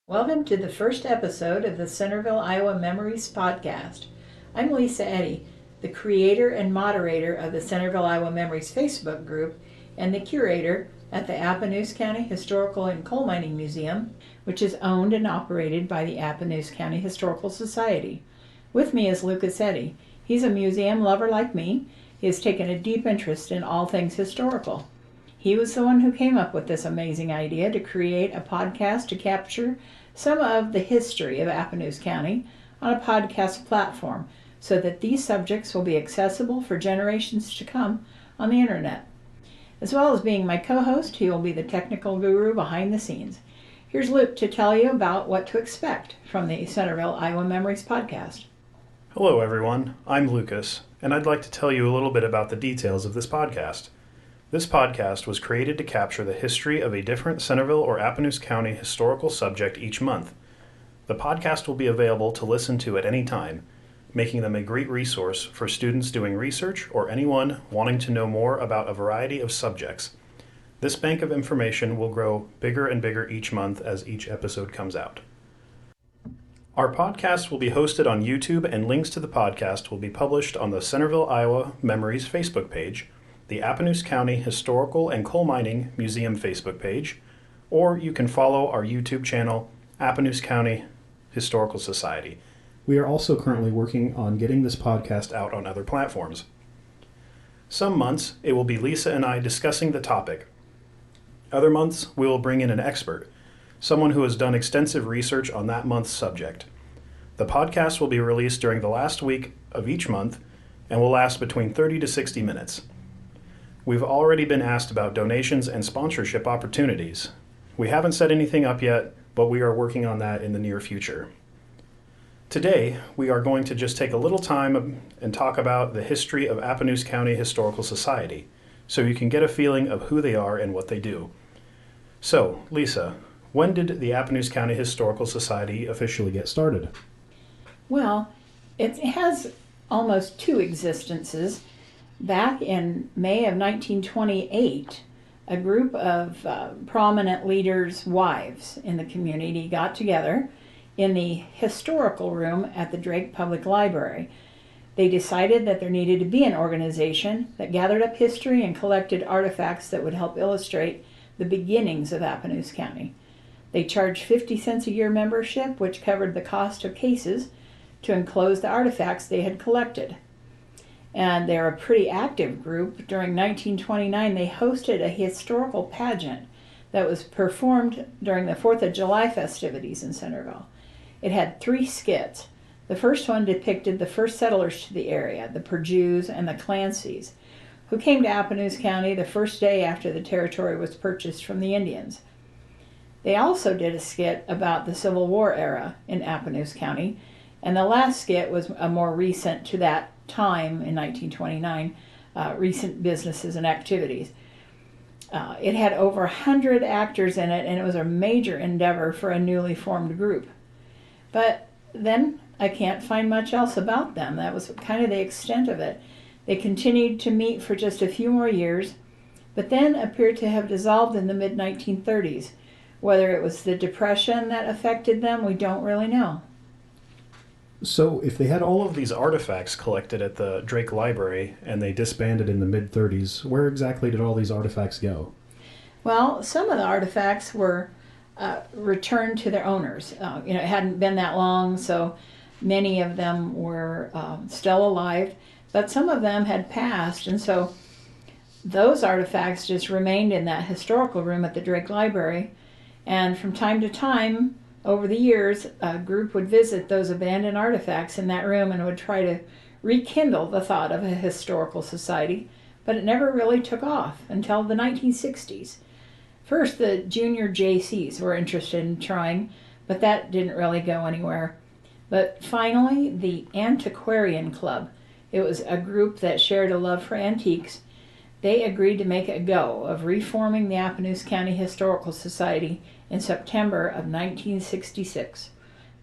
Welcome to the first episode of the Centerville, Iowa Memories podcast. I'm Lisa Eddy, the creator and moderator of the Centerville, Iowa Memories Facebook group and the curator at the Appanoose County Historical and Coal Mining Museum, which is owned and operated by the Appanoose County Historical Society. With me is Lucas Eddy. He's a museum lover like me. He has taken a deep interest in all things historical. He was the one who came up with this amazing idea to create a podcast to capture some of the history of Appanoose County on a podcast platform so that these subjects will be accessible for generations to come on the internet. As well as being my co-host, he will be the technical guru behind the scenes. Here's Luke to tell you about what to expect from the Centerville, Iowa Memories podcast. Hello everyone, I'm Lucas, and I'd like to tell you a little bit about the details of this podcast. This podcast was created to capture the history of a different Centerville or Appanoose County historical subject each month. The podcast will be available to listen to at any time, making them a great resource for students doing research or anyone wanting to know more about a variety of subjects. This bank of information will grow bigger and bigger each month as each episode comes out. Our podcast will be hosted on YouTube, and links to the podcast will be published on the Centerville, Iowa Memories Facebook page, the Appanoose County Historical and Coal Mining Museum Facebook page, or you can follow our YouTube channel, Appanoose County Historical Society. We are also currently working on getting this podcast out on other platforms. Some months, it will be Lisa and I discussing the topic. Other months, we will bring in an expert, someone who has done extensive research on that month's subject. The podcast will be released during the last week of each month and will last between 30 to 60 minutes. We've already been asked about donations and sponsorship opportunities. We haven't set anything up yet, but we are working on that in the near future. Today, we are going to just take a little time and talk about the history of Appanoose County Historical Society, so you can get a feeling of who they are and what they do. So, Lisa, when did the Appanoose County Historical Society officially get started? Well, it has almost two existences. Back in May of 1928, a group of prominent leaders' wives in the community got together in the historical room at the Drake Public Library. They decided that there needed to be an organization that gathered up history and collected artifacts that would help illustrate the beginnings of Appanoose County. They charged 50 cents a year membership, which covered the cost of cases to enclose the artifacts they had collected. And they're a pretty active group. During 1929, they hosted a historical pageant that was performed during the 4th of July festivities in Centerville. It had 3 skits. The first one depicted the first settlers to the area, the Purdues and the Clancys, who came to Appanoose County the first day after the territory was purchased from the Indians. They also did a skit about the Civil War era in Appanoose County, and the last skit was a more recent to that time in 1929, recent businesses and activities. It had over 100 actors in it, and it was a major endeavor for a newly formed group. But then I can't find much else about them. That was kind of the extent of it. They continued to meet for just a few more years, but then appeared to have dissolved in the mid-1930s. Whether it was the Depression that affected them, we don't really know. So, if they had all of these artifacts collected at the Drake Library and they disbanded in the mid-30s, where exactly did all these artifacts go? Well, some of the artifacts were returned to their owners. It hadn't been that long, so many of them were still alive, but some of them had passed, and so those artifacts just remained in that historical room at the Drake Library. And from time to time, over the years, a group would visit those abandoned artifacts in that room and would try to rekindle the thought of a historical society, but it never really took off until the 1960s. First, the junior JCs were interested in trying, but that didn't really go anywhere. But finally, the Antiquarian Club, it was a group that shared a love for antiques. They agreed to make a go of reforming the Appanoose County Historical Society in September of 1966.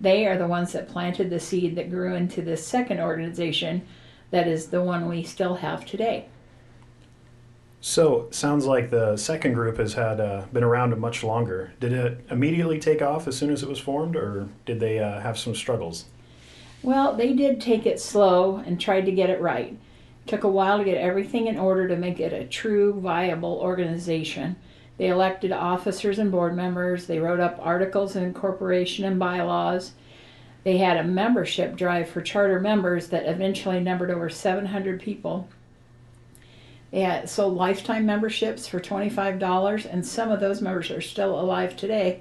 They are the ones that planted the seed that grew into this second organization that is the one we still have today. So, sounds like the second group has had been around much longer. Did it immediately take off as soon as it was formed, or did they have some struggles? Well, they did take it slow and tried to get it right. It took a while to get everything in order to make it a true, viable organization. They elected officers and board members. They wrote up articles of incorporation and bylaws. They had a membership drive for charter members that eventually numbered over 700 people. They had sold lifetime memberships for $25, and some of those members are still alive today.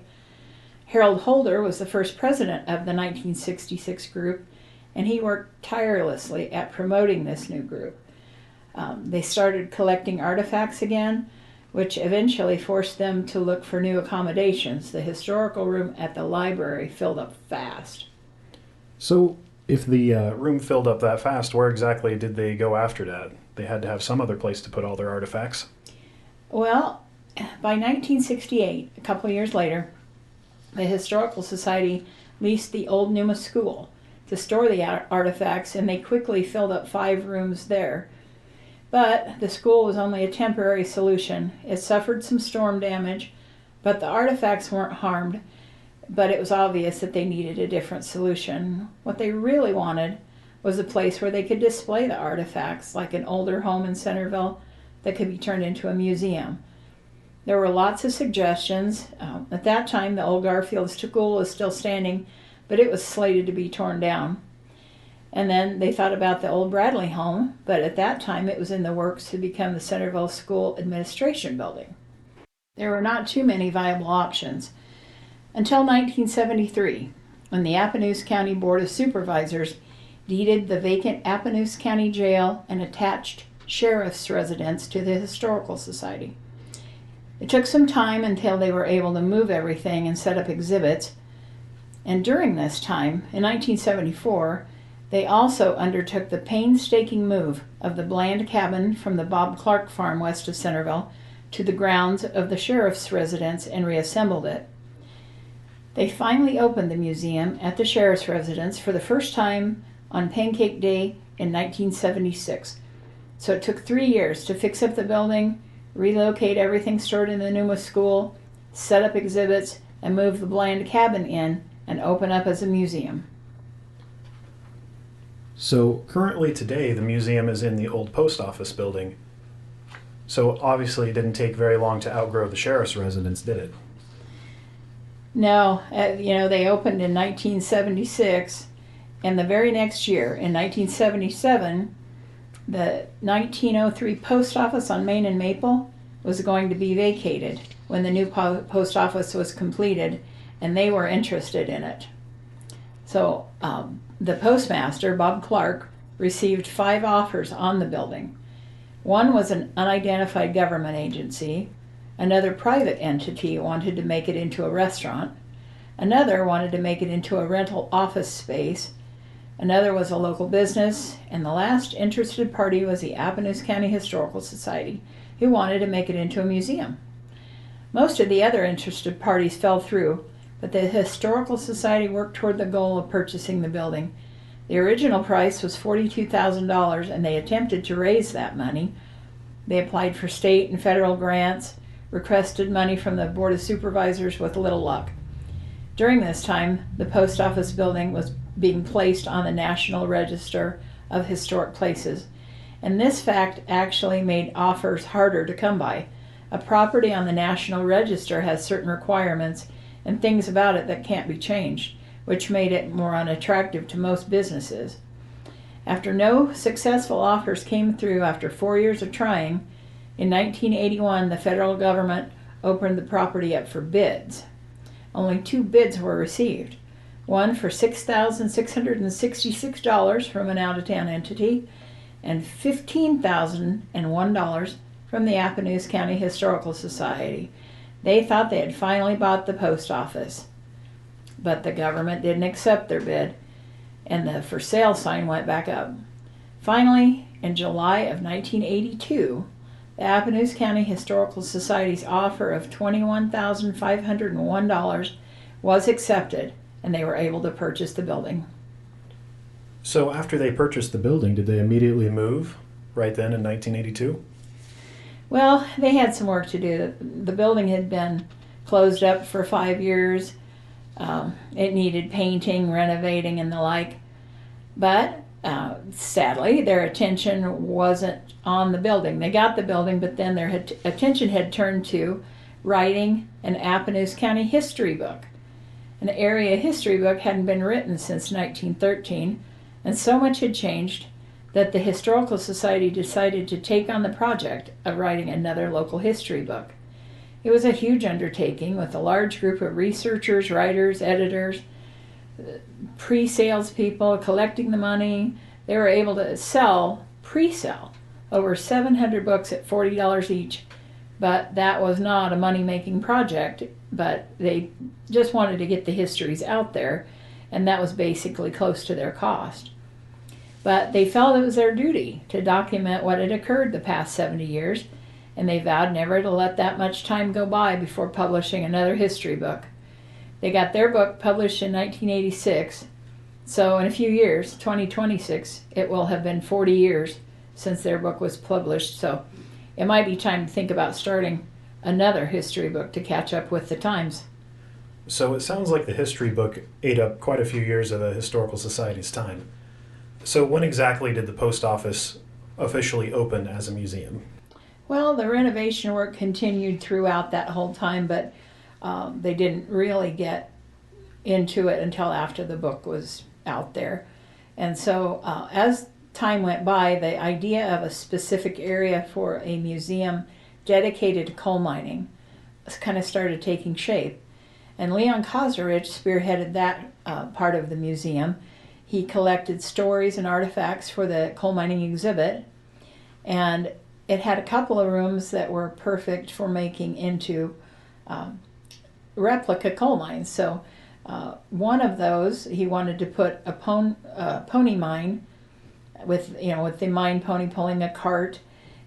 Harold Holder was the first president of the 1966 group, and he worked tirelessly at promoting this new group. They started collecting artifacts again, which eventually forced them to look for new accommodations. The historical room at the library filled up fast. So, if the room filled up that fast, where exactly did they go after that? They had to have some other place to put all their artifacts. Well, by 1968, a couple of years later, the Historical Society leased the old Numa School to store the artifacts, and they quickly filled up 5 rooms there. But the school was only a temporary solution. It suffered some storm damage, but the artifacts weren't harmed. But it was obvious that they needed a different solution. What they really wanted was a place where they could display the artifacts, like an older home in Centerville that could be turned into a museum. There were lots of suggestions. At that time, the old Garfield School was still standing, but it was slated to be torn down. And then they thought about the old Bradley home, but at that time it was in the works to become the Centerville School Administration Building. There were not too many viable options until 1973, when the Appanoose County Board of Supervisors deeded the vacant Appanoose County Jail and attached sheriff's residence to the Historical Society. It took some time until they were able to move everything and set up exhibits. And during this time, in 1974, they also undertook the painstaking move of the Bland cabin from the Bob Clark farm west of Centerville to the grounds of the sheriff's residence and reassembled it. They finally opened the museum at the sheriff's residence for the first time on Pancake Day in 1976. So it took 3 years to fix up the building, relocate everything stored in the Numa School, set up exhibits, and move the Bland cabin in and open up as a museum. So, currently today, the museum is in the old post office building. So, obviously, it didn't take very long to outgrow the sheriff's residence, did it? No, they opened in 1976, and the very next year, in 1977, the 1903 post office on Main and Maple was going to be vacated when the new post office was completed, and they were interested in it. So the postmaster, Bob Clark, received 5 offers on the building. One was an unidentified government agency. Another private entity wanted to make it into a restaurant. Another wanted to make it into a rental office space. Another was a local business. And the last interested party was the Appanoose County Historical Society, who wanted to make it into a museum. Most of the other interested parties fell through, but the Historical Society worked toward the goal of purchasing the building. The original price was $42,000, and they attempted to raise that money. They applied for state and federal grants, requested money from the Board of Supervisors with little luck. During this time, the post office building was being placed on the National Register of Historic Places, and this fact actually made offers harder to come by. A property on the National Register has certain requirements and things about it that can't be changed, which made it more unattractive to most businesses. After no successful offers came through after 4 years of trying, in 1981 the federal government opened the property up for bids. Only 2 bids were received, one for $6,666 from an out-of-town entity and $15,001 from the Appanoose County Historical Society. They thought they had finally bought the post office, but the government didn't accept their bid, and the for sale sign went back up. Finally, in July of 1982, the Appanoose County Historical Society's offer of $21,501 was accepted, and they were able to purchase the building. So, after they purchased the building, did they immediately move right then in 1982? Well, they had some work to do. The building had been closed up for 5 years. It needed painting, renovating, and the like. But sadly, their attention wasn't on the building. They got the building, but then their attention had turned to writing an Appanoose County history book. An area history book hadn't been written since 1913, and so much had changed that the Historical Society decided to take on the project of writing another local history book. It was a huge undertaking with a large group of researchers, writers, editors, pre-sales people collecting the money. They were able to pre-sell over 700 books at $40 each, but that was not a money-making project, but they just wanted to get the histories out there, and that was basically close to their cost. But they felt it was their duty to document what had occurred the past 70 years, and they vowed never to let that much time go by before publishing another history book. They got their book published in 1986, so in a few years, 2026, it will have been 40 years since their book was published, so it might be time to think about starting another history book to catch up with the times. So it sounds like the history book ate up quite a few years of the Historical Society's time. So when exactly did the post office officially open as a museum? Well, the renovation work continued throughout that whole time, but they didn't really get into it until after the book was out there. And so as time went by, the idea of a specific area for a museum dedicated to coal mining kind of started taking shape. And Leon Kosarich spearheaded that part of the museum. He collected stories and artifacts for the coal mining exhibit, and it had a couple of rooms that were perfect for making into replica coal mines. So one of those, he wanted to put a pony mine with the mine pony pulling a cart,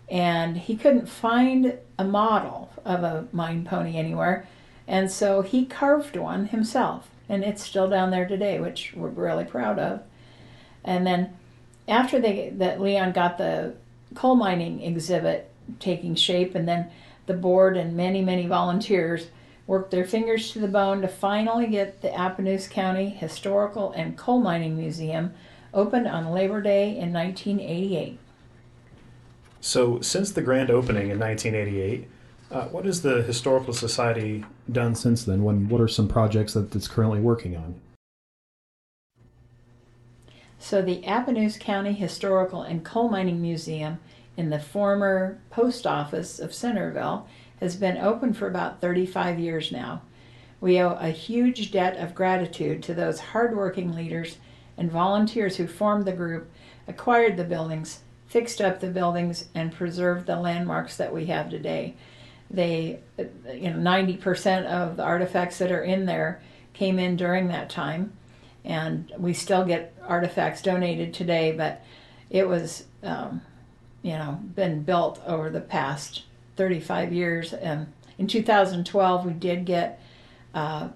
and he couldn't find a model of a mine pony anywhere, and so he carved one himself, and it's still down there today, which we're really proud of. And then after that Leon got the coal mining exhibit taking shape, and then the board and many volunteers worked their fingers to the bone to finally get the Appanoose County Historical and Coal Mining Museum opened on Labor Day in 1988. So since the grand opening in 1988, what has the Historical Society done since then? What are some projects that it's currently working on? So the Appanoose County Historical and Coal Mining Museum in the former post office of Centerville has been open for about 35 years now. We owe a huge debt of gratitude to those hardworking leaders and volunteers who formed the group, acquired the buildings, fixed up the buildings, and preserved the landmarks that we have today. 90% of the artifacts that are in there came in during that time, and we still get artifacts donated today, but it was been built over the past 35 years. In 2012 we did get a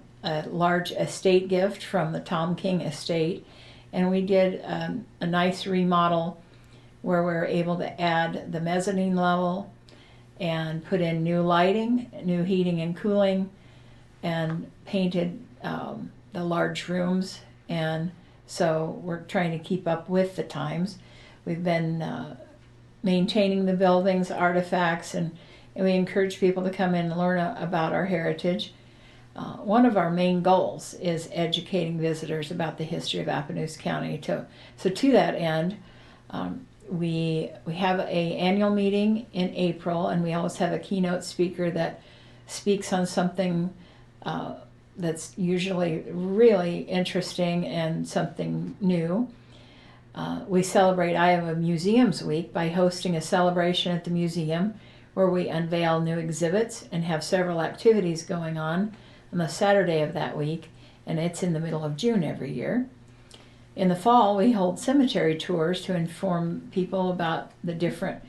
large estate gift from the Tom King estate, and we did a nice remodel where we were able to add the mezzanine level and put in new lighting, new heating and cooling, and painted the large rooms. And so we're trying to keep up with the times. We've been maintaining the buildings, artifacts, and we encourage people to come in and learn about our heritage. One of our main goals is educating visitors about the history of Appanoose County. So to that end, we have an annual meeting in April, and we always have a keynote speaker that speaks on something that's usually really interesting and something new. We celebrate Iowa Museums Week by hosting a celebration at the museum where we unveil new exhibits and have several activities going on the Saturday of that week, and it's in the middle of June every year. In the fall, we hold cemetery tours to inform people about the different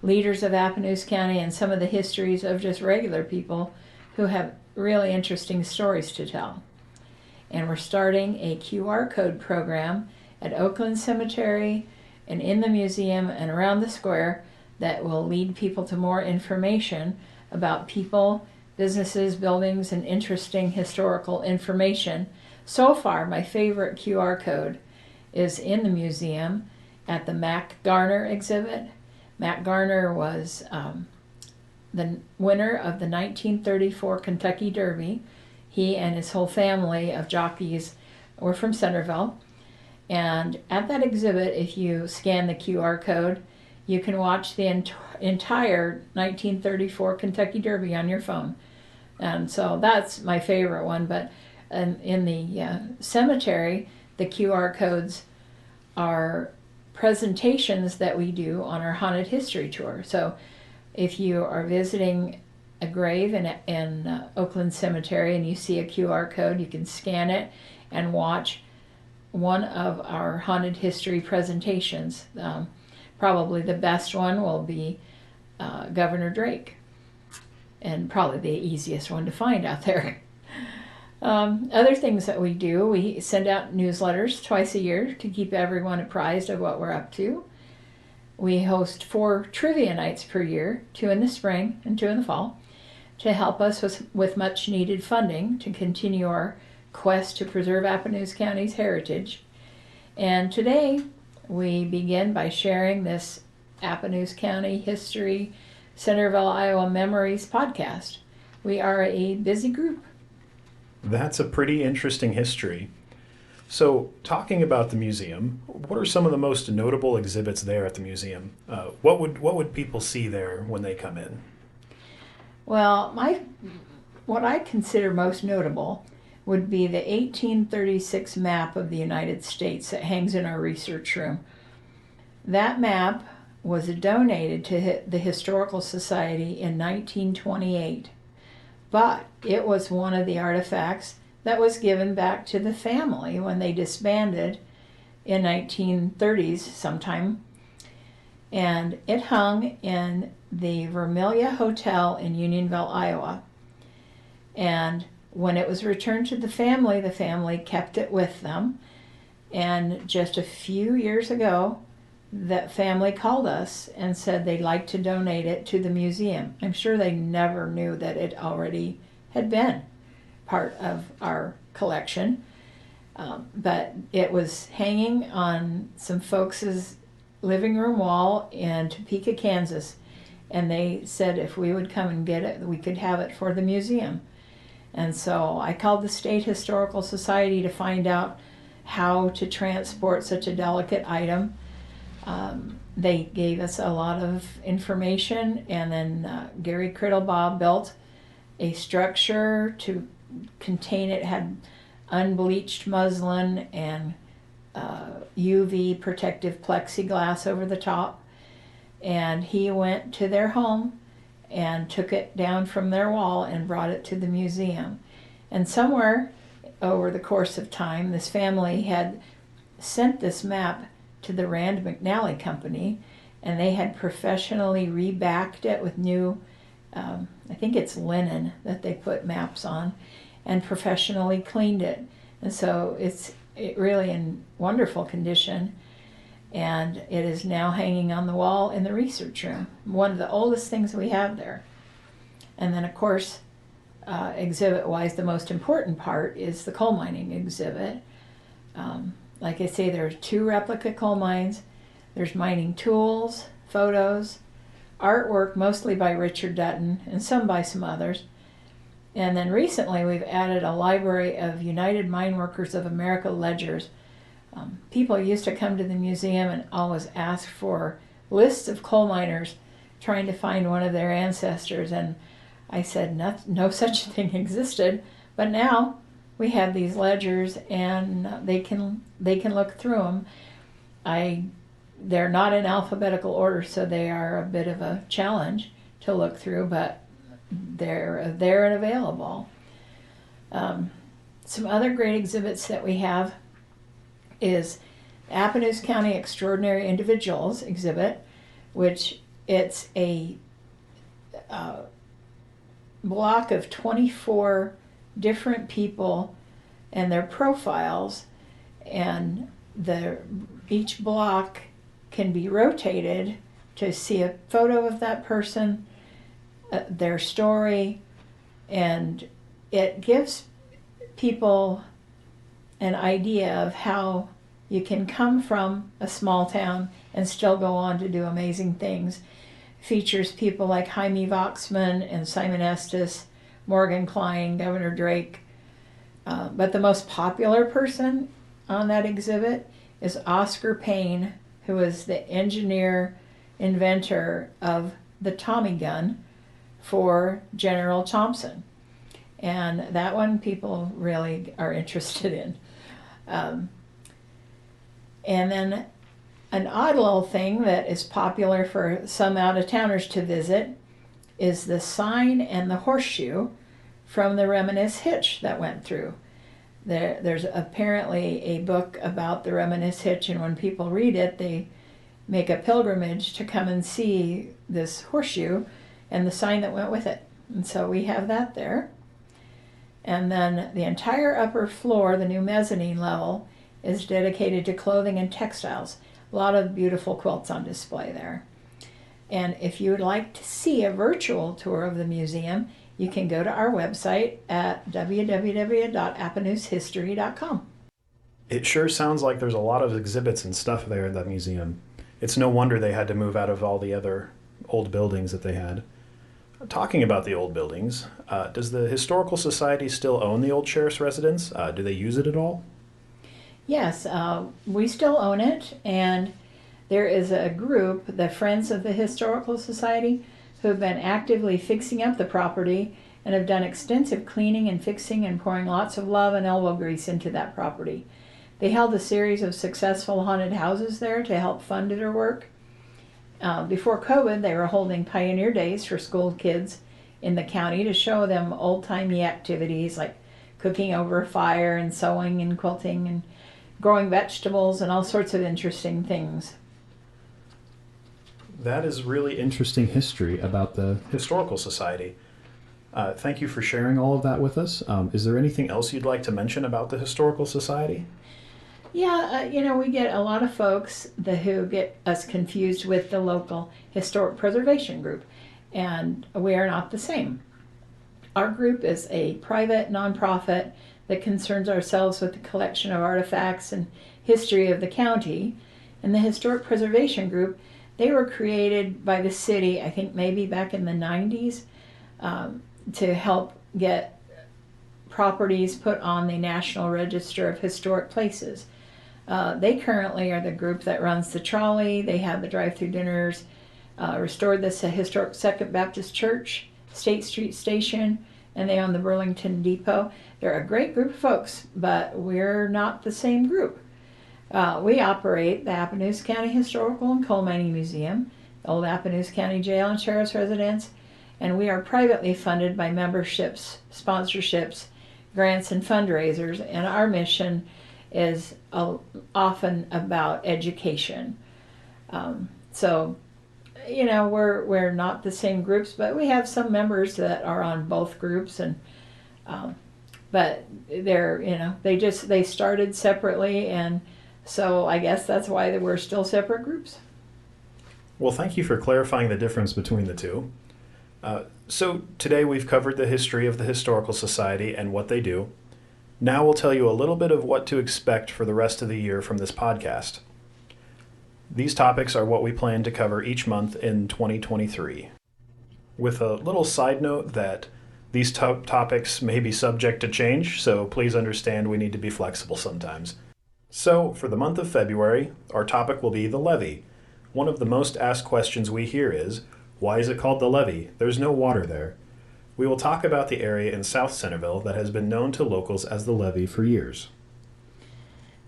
leaders of Appanoose County and some of the histories of just regular people who have really interesting stories to tell. And we're starting a QR code program at Oakland Cemetery and in the museum and around the square that will lead people to more information about people, businesses, buildings, and interesting historical information. So far, my favorite QR code is in the museum at the Mac Garner exhibit. Mac Garner was the winner of the 1934 Kentucky Derby. He and his whole family of jockeys were from Centerville. And at that exhibit, if you scan the QR code, you can watch the entire 1934 Kentucky Derby on your phone. And so that's my favorite one. But in the cemetery, the QR codes are presentations that we do on our haunted history tour. So if you are visiting a grave in Oakland Cemetery and you see a QR code, you can scan it and watch one of our haunted history presentations. Probably the best one will be Governor Drake, and probably the easiest one to find out there. Other things that we do, we send out newsletters twice a year to keep everyone apprised of what we're up to. We host 4 trivia nights per year, 2 in the spring and 2 in the fall, to help us with much needed funding to continue our quest to preserve Appanoose County's heritage. And today we begin by sharing this Appanoose County History Centerville, Iowa Memories podcast. We are a busy group. That's a pretty interesting history. So, talking about the museum, what are some of the most notable exhibits there at the museum? What would people see there when they come in? Well, what I consider most notable would be the 1836 map of the United States that hangs in our research room. That map was donated to the Historical Society in 1928, but it was one of the artifacts that was given back to the family when they disbanded in 1930s sometime. And it hung in the Vermilia Hotel in Unionville, Iowa. And when it was returned to the family kept it with them. And just a few years ago, that family called us and said they'd like to donate it to the museum. I'm sure they never knew that it already had been part of our collection. But it was hanging on some folks' living room wall in Topeka, Kansas. And they said if we would come and get it, we could have it for the museum. And so I called the State Historical Society to find out how to transport such a delicate item. They gave us a lot of information, and then Gary Criddlebaugh built a structure to contain it. It had unbleached muslin and UV protective plexiglass over the top. And he went to their home and took it down from their wall and brought it to the museum. And somewhere over the course of time, this family had sent this map to the Rand McNally Company, and they had professionally rebacked it with new, I think it's linen that they put maps on, and professionally cleaned it. And so it's really in wonderful condition. And it is now hanging on the wall in the research room, one of the oldest things we have there. And then, of course, exhibit-wise, the most important part is the coal mining exhibit. Like I say, there are 2 replica coal mines. There's mining tools, photos, artwork, mostly by Richard Dutton, and some by some others. And then recently, we've added a library of United Mine Workers of America ledgers. People used to come to the museum and always ask for lists of coal miners trying to find one of their ancestors, and I said no such thing existed, but now we have these ledgers and they can look through them. They're not in alphabetical order, so they are a bit of a challenge to look through, but they're there and available. Some other great exhibits that we have is Appanoose County Extraordinary Individuals exhibit, which it's a block of 24 different people and their profiles, and each block can be rotated to see a photo of that person, their story, and it gives people an idea of how you can come from a small town and still go on to do amazing things. Features people like Jaime Voxman and Simon Estes, Morgan Klein, Governor Drake. But the most popular person on that exhibit is Oscar Payne, who was the engineer, inventor of the Tommy gun for General Thompson. And that one people really are interested in. And then an odd little thing that is popular for some out-of-towners to visit is the sign and the horseshoe from the Reminisce Hitch that went through. There's apparently a book about the Reminisce Hitch, and when people read it, they make a pilgrimage to come and see this horseshoe and the sign that went with it. And so we have that there. And then the entire upper floor, the new mezzanine level, is dedicated to clothing and textiles. A lot of beautiful quilts on display there. And if you would like to see a virtual tour of the museum, you can go to our website at www.appanoosehistory.com. It sure sounds like there's a lot of exhibits and stuff there at that museum. It's no wonder they had to move out of all the other old buildings that they had. Talking about the old buildings, does the Historical Society still own the old sheriff's residence? Do they use it at all? Yes, we still own it, and there is a group, the Friends of the Historical Society, who have been actively fixing up the property and have done extensive cleaning and fixing and pouring lots of love and elbow grease into that property. They held a series of successful haunted houses there to help fund their work. Before COVID, they were holding Pioneer Days for school kids in the county to show them old-timey activities like cooking over a fire and sewing and quilting and growing vegetables and all sorts of interesting things. That is really interesting history about the Historical Society. Thank you for sharing all of that with us. Is there anything else you'd like to mention about the Historical Society? Yeah, we get a lot of folks who get us confused with the local historic preservation group, and we are not the same. Our group is a private nonprofit that concerns ourselves with the collection of artifacts and history of the county. And the Historic Preservation Group, they were created by the city, I think maybe back in the 90s, to help get properties put on the National Register of Historic Places. They currently are the group that runs the trolley. They have the drive-through dinners, restored this historic Second Baptist Church, State Street Station, and they own the Burlington Depot. They're a great group of folks, but we're not the same group. We operate the Appanoose County Historical and Coal Mining Museum, the old Appanoose County Jail and Sheriff's Residence, and we are privately funded by memberships, sponsorships, grants, and fundraisers, and our mission is often about education. We're not the same groups, but we have some members that are on both groups, and but they started separately, and so I guess that's why we're still separate groups. Well, thank you for clarifying the difference between the two. So today we've covered the history of the Historical Society and what they do. Now we'll tell you a little bit of what to expect for the rest of the year from this podcast. These topics are what we plan to cover each month in 2023. With a little side note that these topics may be subject to change, so please understand we need to be flexible sometimes. So, for the month of February, our topic will be the levee. One of the most asked questions we hear is, why is it called the levee? There's no water there. We will talk about the area in South Centerville that has been known to locals as the levee for years.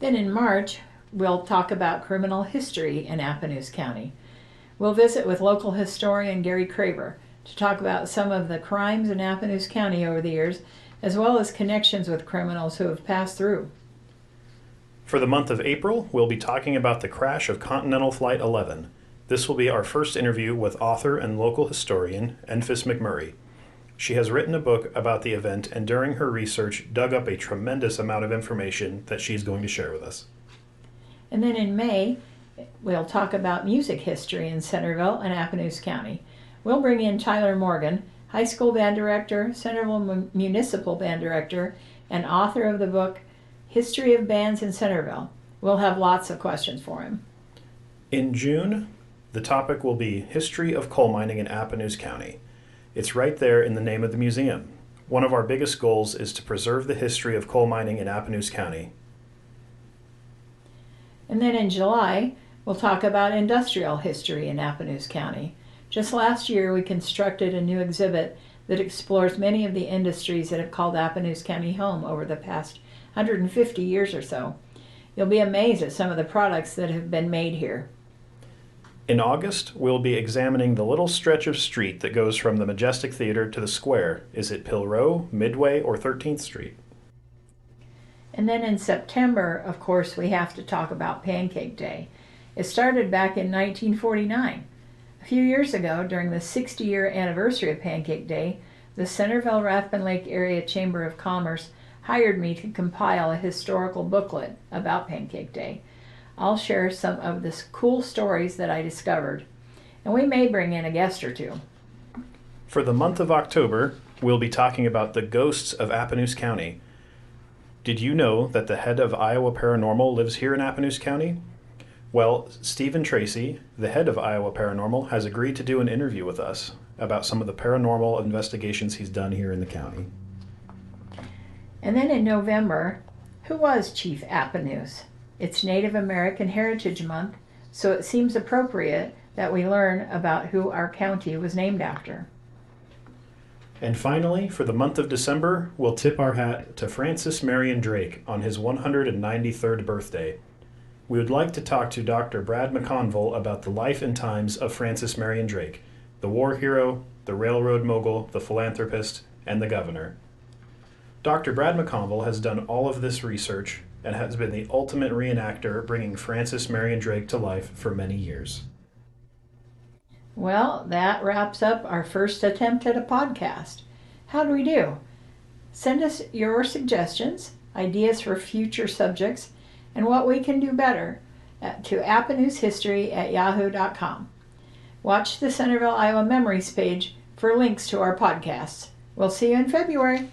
Then in March, we'll talk about criminal history in Appanoose County. We'll visit with local historian Gary Craver to talk about some of the crimes in Appanoose County over the years, as well as connections with criminals who have passed through. For the month of April, we'll be talking about the crash of Continental Flight 11. This will be our first interview with author and local historian Enfys McMurray. She has written a book about the event, and during her research dug up a tremendous amount of information that she's going to share with us. And then in May, We'll talk about music history in Centerville and Appanoose County. We'll bring in Tyler Morgan, high school band director, Centerville Municipal Band Director, and author of the book History of Bands in Centerville. We'll have lots of questions for him. In June, the topic will be History of Coal Mining in Appanoose County. It's right there in the name of the museum. One of our biggest goals is to preserve the history of coal mining in Appanoose County. And then in July, we'll talk about industrial history in Appanoose County. Just last year, we constructed a new exhibit that explores many of the industries that have called Appanoose County home over the past 150 years or so. You'll be amazed at some of the products that have been made here. In August, we'll be examining the little stretch of street that goes from the Majestic Theater to the square. Is it Pill Row, Midway, or 13th Street? And then in September, of course, we have to talk about Pancake Day. It started back in 1949. A few years ago, during the 60-year anniversary of Pancake Day, the Centerville-Rathbun Lake Area Chamber of Commerce hired me to compile a historical booklet about Pancake Day. I'll share some of the cool stories that I discovered, and we may bring in a guest or two. For the month of October, we'll be talking about the ghosts of Appanoose County. Did you know that the head of Iowa Paranormal lives here in Appanoose County? Well, Stephen Tracy, the head of Iowa Paranormal, has agreed to do an interview with us about some of the paranormal investigations he's done here in the county. And then in November, who was Chief Appanoose? It's Native American Heritage Month, so it seems appropriate that we learn about who our county was named after. And finally, for the month of December, we'll tip our hat to Francis Marion Drake on his 193rd birthday. We would like to talk to Dr. Brad McConville about the life and times of Francis Marion Drake, the war hero, the railroad mogul, the philanthropist, and the governor. Dr. Brad McConville has done all of this research and has been the ultimate reenactor bringing Francis Marion Drake to life for many years. Well, that wraps up our first attempt at a podcast. How do we do? Send us your suggestions, ideas for future subjects, and what we can do better to AppanooseHistory@yahoo.com. Watch the Centerville, Iowa Memories page for links to our podcasts. We'll see you in February.